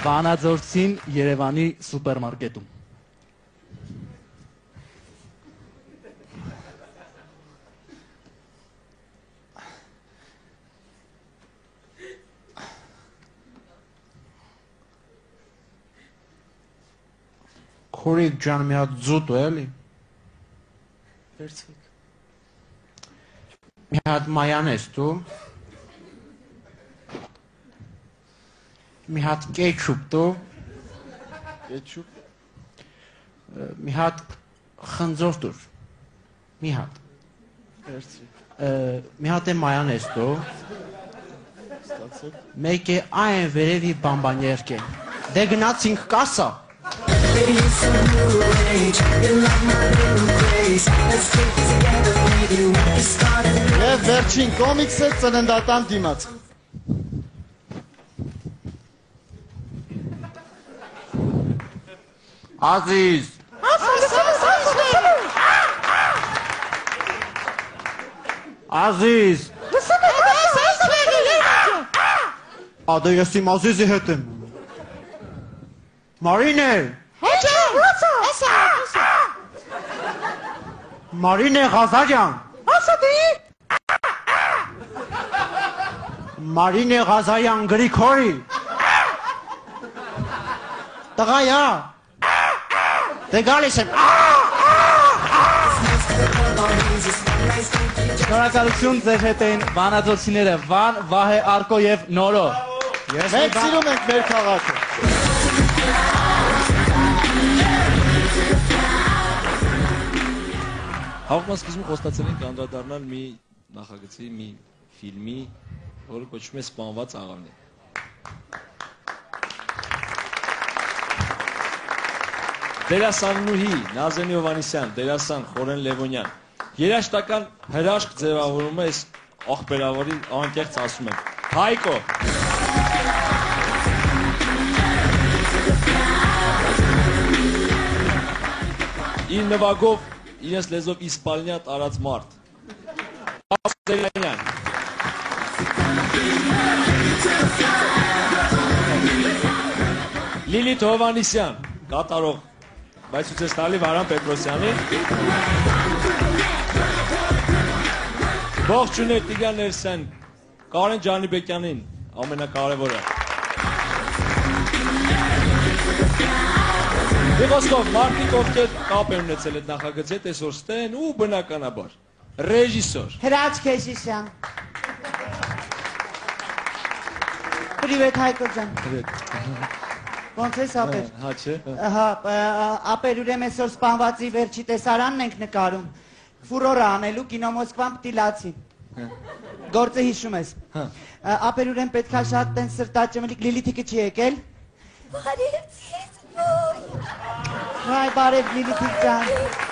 Վանաձորցին Երևանի սուպերմարկետում։ Քորիկ ջան, մի հատ ձուտ ու էլի։ Վերցվեք։ Մի հատ մայանեզ դու։ Մի հատ կեչուպ դու։ Կեչուպ։ Մի հատ խնձոր դուր։ Մի հատ։ Վերցվեք։ Մի հատ է մայանեզ դու։ Ստացեք։ Մեկ է այն վերևի բամբաներկ է։ Դե գնացինք կասա։ Եվ վերջին կոմիքսը ծննդատան դիմաց։ Ազիզ։ Ազիզ։ Ադե ես իմ Ազիզի հետ եմ։ Մարինե։ Մարինե Ղազարյան։ Մարինե Ղազարյան Գրիգորի։ Տղայա։ Դե գալիս եմ։ Շնորհակալություն ձեր հետ էին վանաձորցիները Վան, Վահե, Արկո եւ Նորո։ Մենք սիրում ենք մեր քաղաքը։ Հաղորդման սկզբում խոստացել ենք անդրադառնալ մի նախագծի, մի ֆիլմի, որը կոչվում է Սպանված աղավնի։ Դերասանուհի Նազենի Հովհաննիսյան, դերասան Խորեն Լևոնյան։ Երաժշտական հրաշք ձևավորումը այս աղբերավորի անկեղծ ասում եմ։ Հայկո։ Իր նվագով իրենց լեզվով իսպանիա տարած մարդ։ Ասելյանյան։ Լիլիթ Հովհաննիսյան, կատարող, բայց ուծես տալի Վարան Պետրոսյանի։ Ողջուներ Տիգրան Ներսյան, Կարեն Ջանիբեկյանին, ամենակարևորը։ Դեպոսկով մարդիկ ովքեր կապ են ունեցել այդ նախագծի հետ այսօր ստեն ու բնականաբար ռեժիսոր Հրաչ Քեշիշյան Պրիվետ Հայկո ջան Ոնց ես ապեր Հա չէ ապեր ուրեմ այսօր սպանվածի վերջի տեսարանն ենք նկարում ֆուրոր անելու կինո Մոսկվան պտի լացի գործը հիշում ես ապեր ուրեմ պետքա շատ տեն սրտաճմլիկ Լիլիթիկը չի եկել Հայ բարև Լիլիթիկ ջան,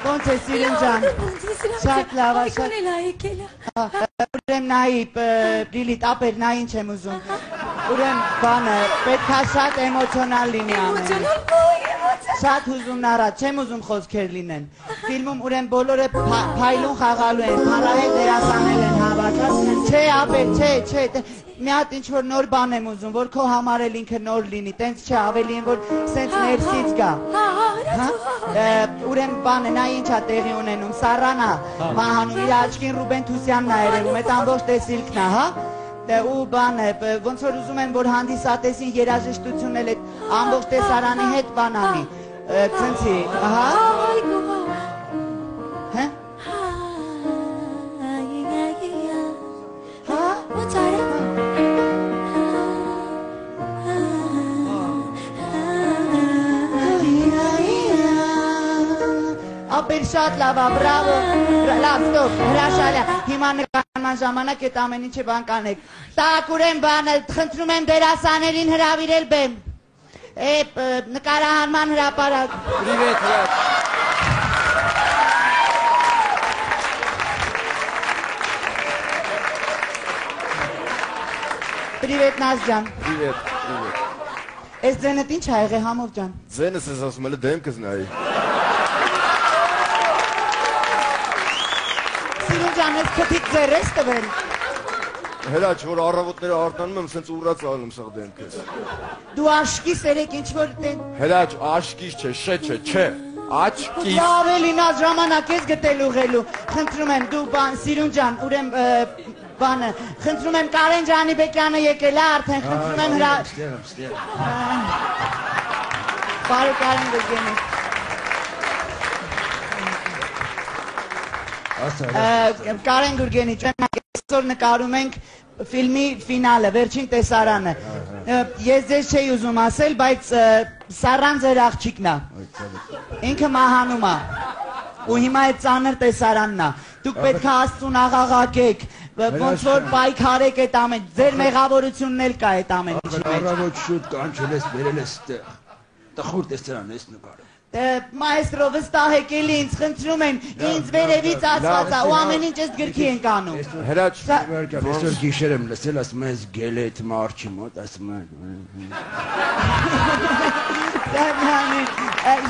ոնց է սիրուն ջան, շատ լավ, շատ ուրեմ նայի Լիլիթ, ապեր նա ինչ եմ ուզում, ուրեմ բանը, պետքա շատ էմոցիոնալ լինի ամեն, շատ հուզումն առաջ, չեմ ուզում խոսքեր լինեն, ֆիլմում ուրեմ բոլորը փայլուն խաղալու են, փառահեղ դերասանել են հավաքած, չէ ապեր, չէ, մի հատ ինչ-որ նոր բան եմ ուզում, որ քո համար էլ ինքը նոր լինի, տենց չէ, ավելի են, որ սենց ներսից գա, ուրեմ բանը, նա ինչա տեղի ունենում, Սառանա, մահանում, իր աչքին Ռուբեն Թուսյանն ա երևում, էտ ամբողջ տեսիլքն ա, հա, ու բան է, ոնց որ ուզում են, որ հանդիսատեսին երաժշտությունն էլ էտ ամբողջ տեսարանի հետ բան անի, ծնցի, ահա, հե, ապեր շատ լավ, բրավո, լավ, ստոպ, հրաշալյա, հիմա նկարման ժամանակ էտ ամեն ինչը բան կանեք, տակ ուրեմ բանը, խնդրում եմ դերասաներին հրավիրել բեմ, նկարահանման հրապարակ, Պրիվետ, հրաչ, պրիվետ Նազ ջան, Պրիվետ, ես ձենըտ ինչ ա եղե համով ջան, ձենս ես ասում էլի դեմքս նայի, սիրուն ջան, ես քթիք ձեր ես տվել, Հելաչ, որ առավոտները արտանում եմ, սենց ուռած ալում սաղ դեմքես։ Դու աշկիս երեք ինչ-որ տեն։ Հելաչ, աշկիս չէ, շե չէ, չէ, աչկիս։ Ավելին ած ժամանակ ես գտել ուղելու։ Խնդրում եմ, դու Սիրուն ջան, ուրեմ բանը, խնդրում եմ Կարեն Ջանիբեկյանը եկել է արդեն, խնդրում եմ հրա... Բարի Կարեն Գուրգենի։ Կարեն Գուրգենի, այսօր նկարում ենք ֆիլմի ֆինալը, վերջին տեսարանը։ Ես ձեզ չէի ուզում ասել, բայց Սառան ձեր աղջիկն է։ Ինքը մահանում է։ Ու հիմա այդ ծանր տեսարանն է։ Դուք պետք է Աստծուն աղաղակեք, ոնց որ պայքարեք այդ ամեն, ձեր մեղավորությունն էլ կա այդ ամեն ինչի մեջ։ Առավոտ շուտ կանչել ես, բերել ես ստեղ։ Տխուր տեսարան ես նկարում։ Մայստրո վստահեք էլի ինձ խնդրում եմ, ինձ վերևից ասված է, ու ամեն ինչ ես գրքի ենք անում։ Հելաչ, Այսօր գիշեր եմ լսել, ասում ես գելետ մարչի մոտ, ասում են։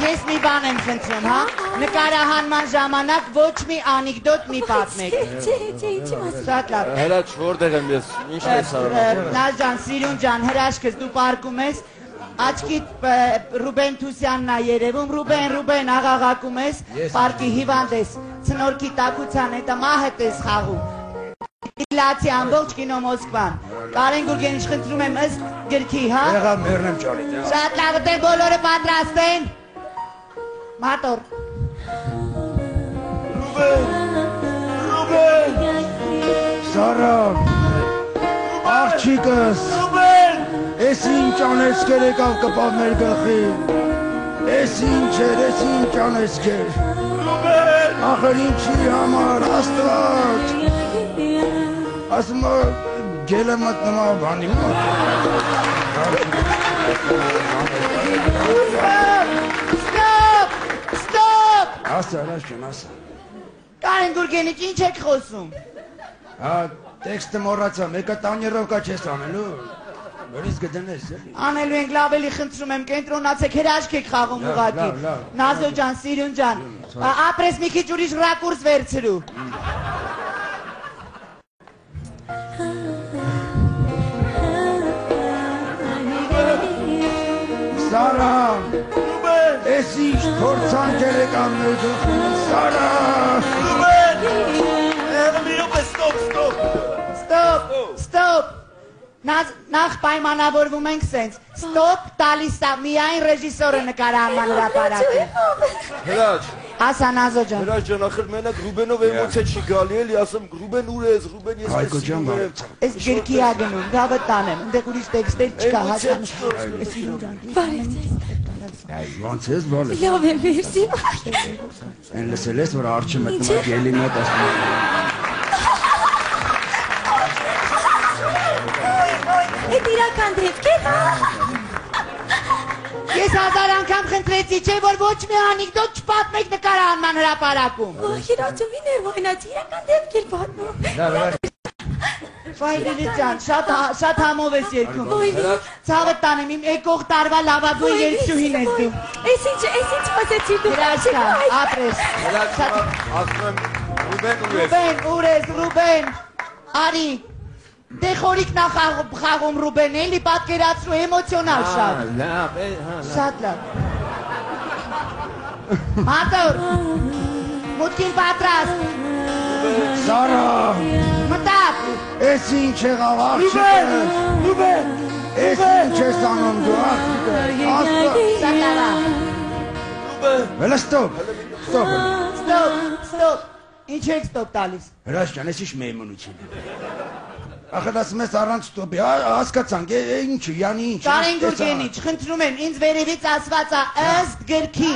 Ես մի բան եմ խնդրում, հա, նկարահանման ժամանակ ոչ մի անիկդոտ մի պատմեք։ Շատ լավ։ Հելաչ, որտեղ եմ ես, ինչ տեսարան։ Նազ ջան, Սիրուն ջան, հրաշքս դու պարկում ես, աչքիդ Ռուբեն Թուսյանն է երևում, Ռուբեն աղաղակում ես, պարկի հիվանդ ես, ցնորքի տակության հետը մահդ ես խաղում։ Իլացի ամբողջ կինո Մոսկվան։ Կարեն Գուրգենի խնդրում եմ ըստ գրքի, հա։ Եղա մեռնեմ ճարիտ։ Շատ լավ, դե բոլորը պատրաստ են։ Մատոր։ Ռուբեն։ Սարա։ Աղջիկս։ Ես ինչ անես կեր եկավ կպավ մեր գլխին։ Ես ինչ էր, ես ինչ անես կեր։ Ախր ինչի համար, Աստված։ Ասում է գելը մտնումա բանի մոտ։ Ստոպ։ Ասա, հրաշ չեն, ասա։ Կարեն Գուրգենիչ, ինչ եք խոսում։ Տեքստը մոռացա, մեկը տանյերովկա չես անելու։ Որից գտնես էլի։ Անելու ենք լավ էլի խնդրում եմ, կենտրոնացեք, հրաշք եք խաղում ուղղակի։ Նազո ջան, Սիրուն ջան, ապրես մի քիչ ուրիշ ռակուրս վերցրու։ Սարա, ես ինչ փորձանքեր եկավ մեր գլխին, Սարա։ Ստոպ։ Նախ պայմանավորվում ենք սենց, ստոպ տալիս է միայն ռեժիսորը նկարահանման հրապարակում։ Հելաչ, Ասա Նազո ջան։ Հելաչ ջան, ախր մենակ Ռուբենով էմոցիա չի գալի էլի, ասեմ Ռուբեն ուր ես, Ռուբեն ես Հայկո ջան, Ես գրքի ա գնում, դա վտանեմ, ընդեղ ուրիշ տեքստեր չկա, հասան։ Ոնց ես բալես։ Լավ է, մերսի։ Են լսել ես, որ արջը մտնում է գելի մոտ ասում է։ Էդ իրական դեպք է։ Ես 1000 անգամ խնդրեցի, չէ որ ոչ մի անիկդոտ չպատմեք նկարահանման հրապարակում։ Հիրոջովին էր վայնացի, իրական դեպք էր պատմում։ Վայրերի ջան, շատ համով ես երկում։ Ցավը տանեմ, իմ եկող տարվա լավագույն երգչուհին ես դու։ Էս ինչ խոսեցի դու։ Հրաշքա, ապրես։ ասում եմ Ռուբեն ուր ես։ Ուր ես, Ռուբեն, արի։ Դե խորիկն է խաղում Ռուբեն, էլի պատկերացրու, էմոցիոնալ շատ։ Լավ, Շատ լավ։ Մատոր, մուտքին պատրաստ։ Սարա, Մտակ։ ես ինչ եղավ աղջիկս։ Ռուբեն, ես ինչ ես անում դու աղջիկս։ Շատ լավ։ Վելա ստոպ, ստոպ։ Ստոպ։ Ինչ եք ստոպ տալիս։ Հրաշ ջան, ես ինչ մեյմունություն։ Ախր ասում ես առանց ստոպի, հասկացանք, ինչը, յանի ինչ։ Կարեն Գուրգենիչ, խնդրում եմ, ինձ վերևից ասված է ըստ գրքի,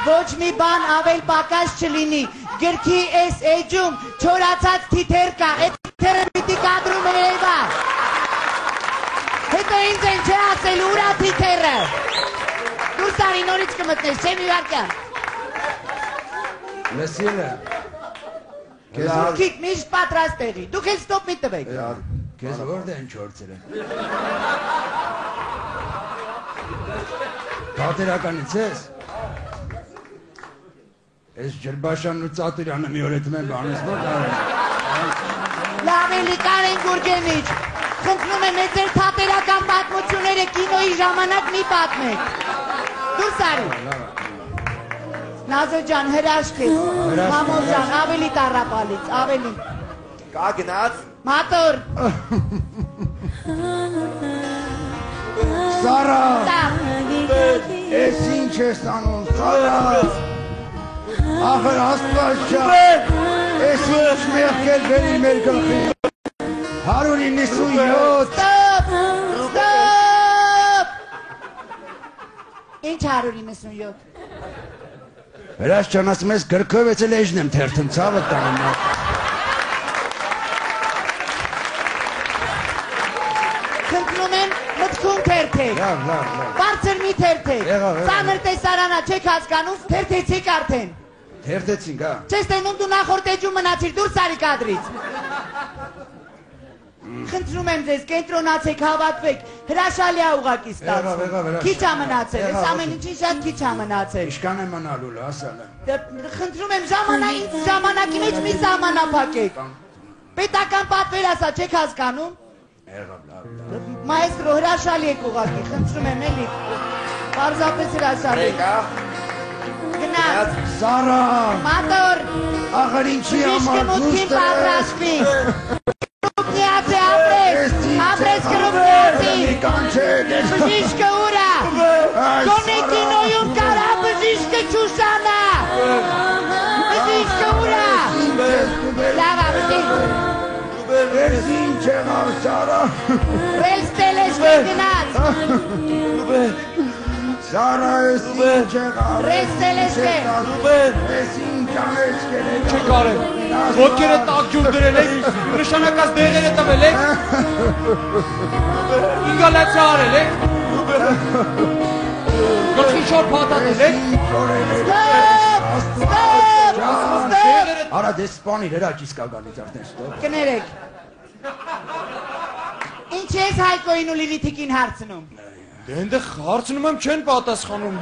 ոչ մի բան ավել պակաս չլինի, գրքի էս էջում չորացած թիթեր կա, այդ թիթերը պիտի կադրում է էվա։ Հետո ինձ են չէ ասել ուրա թիթերը։ Դուրս արի նորից կմտնես, չեմ իվարկյան։ Լսել է։ Դուք միշտ պատրաստ եղի, դուք էլ ստոպ մի տվեք։ Քեզ որտե են չորցել են։ Պատերականից ես։ Ես Ջրբաշյանն ու Ծատուրյանը մի օր հետ մեն բանես մոտ արել։ Լավ Ավելի Կարեն Գուրգենիչ, խնդրում եմ ձեր թատերական պատմությունները կինոյի ժամանակ մի պատմեք։ Դուրս արի։ Նազո ջան, հրաշք ես։ Մամոս ջան, ավելի տառապալից, ավելի։ Կա գնաց։ Մատոր։ Սարա, Տա։ ես ինչ ես անում, Սարա։ Ախր Աստված ջան, ես ինչ մեղքեր բերի մեր գլխի։ 197։ Ստոպ, ստոպ։ Ինչ 197։ Հրաշ ջան, ասում ես գրքով էցել էժն եմ թերթում, ցավը տանում։ Խնդրում եմ մտքում թերթեք։ Լավ։ Բարձր մի թերթեք։ Եղավ։ Ծանր տեսարանա չեք հասկանում, թերթեցիք արդեն։ Թերթեցինք, հա։ Չես տենում դու նախորդ էջում մնացիր, դուրս արի կադրից։ Խնդրում եմ ձեզ, կենտրոնացեք, հավատվեք, հրաշալի է ուղղակի ստացվում։ Եղավ, Քիչ է մնացել, այս ամեն ինչին շատ քիչ է մնացել։ Իշքան է մնալու, ասալը։ Խնդրում եմ ժամանակի մեջ մի սահմանափակեք։ Պետական պատվեր ասա, չեք հասկանում։ Եղավ, լավ։ Մայստրո, հրաշալի եք ուղղակի, խնդրում եմ էլի։ Պարզապես հրաշալի։ Գնաց։ Սարա, Մատոր։ ախր ինչի համար Միշկի դուստր պատրաստվի։ Կրուպնիացի ապրես կրուպնիացի։ Բժիշկը ուրա։ Գոնե կինոյում կարա բժիշկը չուշանա։ Բժիշկը ուրա։ Լավա բժիշկ։ Ես ինչ եղավ, Սարա։ Ռելս տելես գնաց։ Սարա, ես ինչ եղավ։ Ռելս տելես Ես ինչ անես կերել։ Չի կարել։ Ոտքերը տակ ջուր դրել եք, նշանակած դեղերը տվել եք։ Ինգալացիա արել եք։ Գլխի շոր փաթաթել եք։ Արա դե սպանիր հրաչ իսկա գալից արդեն ստոպ։ Կներեք։ Ինչ ես Հայկոյին ու Լիլիթիկին հարցնում։ Դե այնտեղ հարցնում եմ չեն պատասխանում։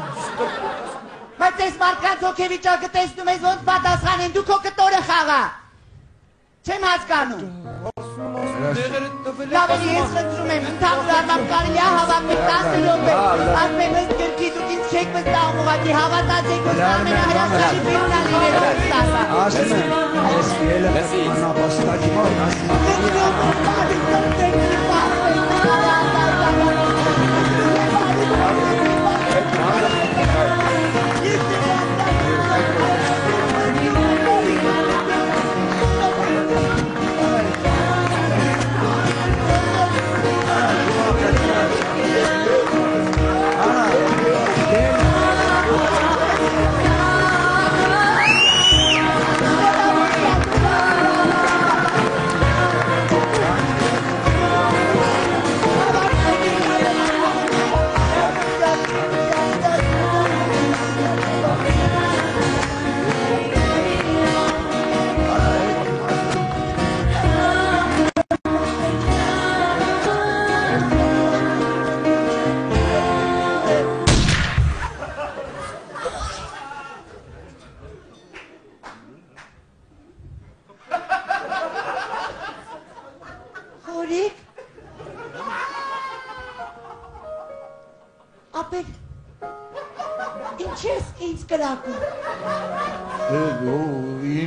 Բայց ես մարդկանց հոգեվիճակը տեսնում ես ոնց պատասխանեն, դու քո կտորը խաղա։ Չեմ հասկանում։ Դեղերը տվել եք։ Լավ է, ես խնդրում եմ, ընդհանուր առմամբ կարելի է հավատալ 10 րոպե։ Ասեմ ըստ գրքի դուք ինձ չեք վստահում ուղղակի հավատացեք, որ ամենահրաշալի ֆիլմն է լինելու Ռուսաստանը։ Ասում եմ, ես ելը անապաստակի մոտ ասում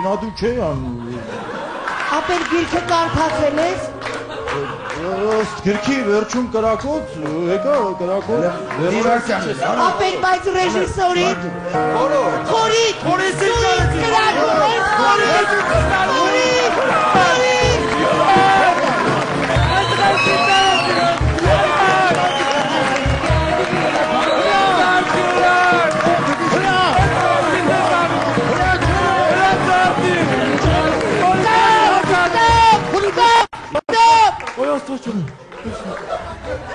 Ինադու չէ անում։ Ապեր գիրքը կարդացել ես։ Ըստ գրքի վերջում կրակոց, եկա կրակոց։ Ապեր բայց ռեժիսորի։ Խորիկ։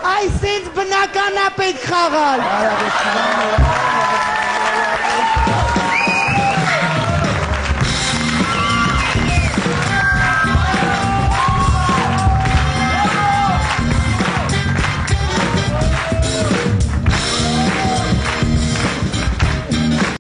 Այս ինձ բնական է պետք խաղալ։